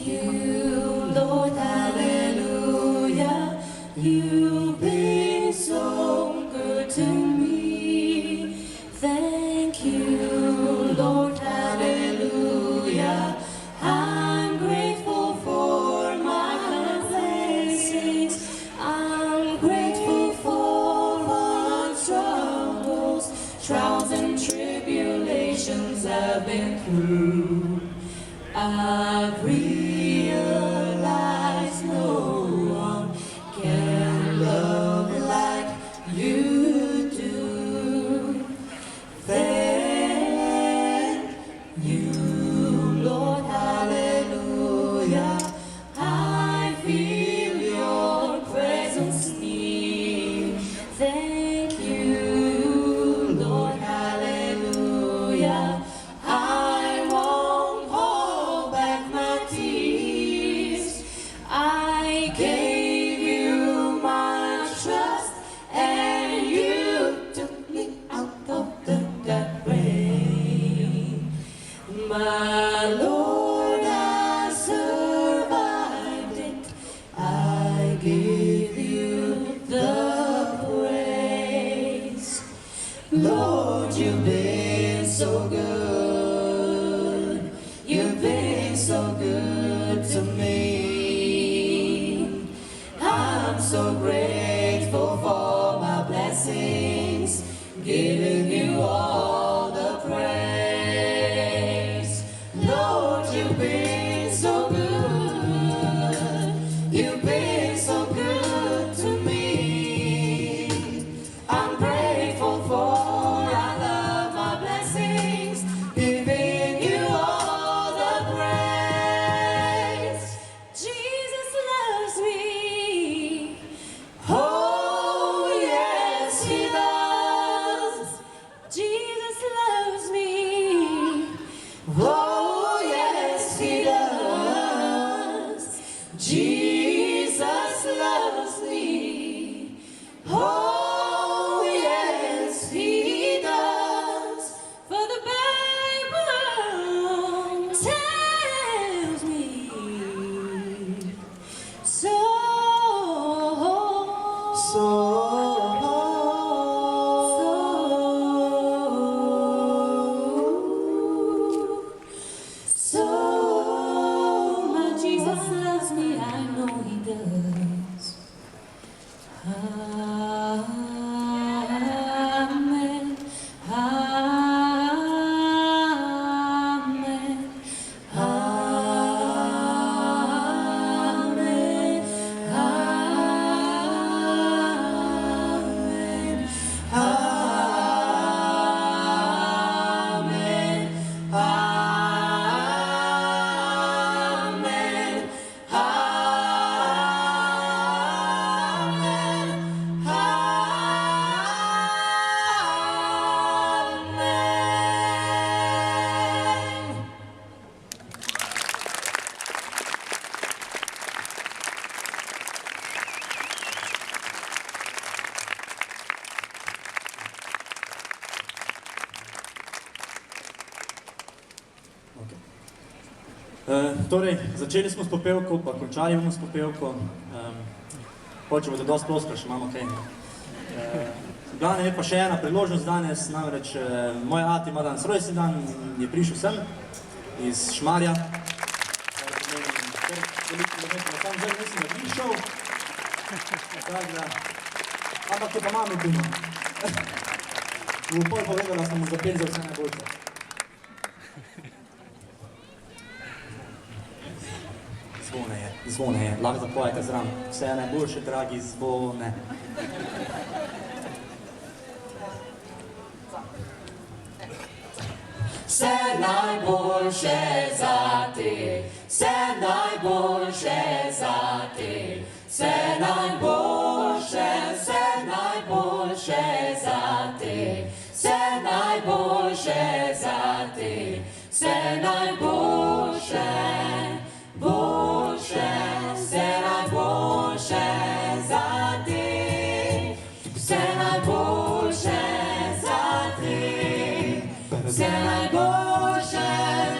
you, Lord, hallelujah. You've been so good to me. Thank you, Lord, hallelujah. I'm grateful for my blessings. I'm grateful for my troubles, trials and tribulations I've been through. I've realized no one can love like you do. Thank you, Lord, hallelujah. I feel your presence near. Thank you, Lord, hallelujah. I won't hold back my tears. I gave you my trust, and you took me out of the dark rain. My Lord, I survived it. I give you the praise. Lord, you've been so good. You've been so good to me. I'm so grateful for my blessings, giving you all the praise. Lord, you've been so good. You've been so good to me. I'm grateful for I love my blessings, giving you all the praise. Jesus loves me. Oh, yes, he does. Jesus loves me. Oh, yes, he does. Jesus loves me. Oh, yes, he does. For the Bible tells me so. So, my Jesus loves me, I know he does. Amen, amen, amen, amen, amen, amen, Torej, začeli smo s popevko, pa končali bomo s popevko. Hočemo, da dosti ploska, še imamo kaj. Glavne je pa še ena priložnost danes, namreč moj ati ima danes rojstni dan, je prišel sem iz Šmarja. Sam zdaj mislim, da bi šel. Ampak je pa mami doma. V pol povedala sem mu zapet za vse najboljše. Zvone je, lahko zapojete zram. Vse najboljše, dragi zvone. Vse najboljše zate, vse najboljše zate, vse najboljše, vse najboljše zate, vse najboljše zate, vse najboljše, boljše, vse najboljše zate, vse najboljše zate. Vse najboljše,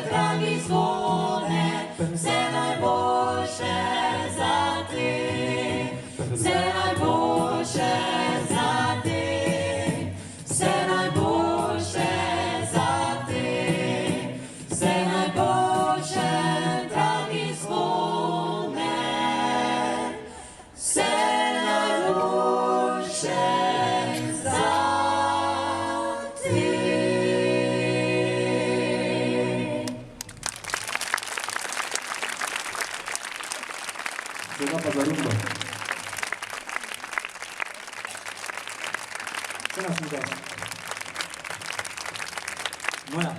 dragi zvone, vse najboljše. zdaj pa za rumbo. Še nas ni dosti. No ja,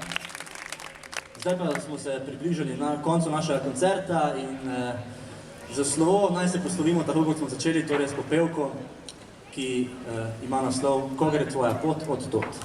zdaj pa smo se približali na koncu našega koncerta in za slovo naj se poslovimo tako, kot smo začeli, torej s popevko, ki ima naslov Ko gre tvoja pot od tod.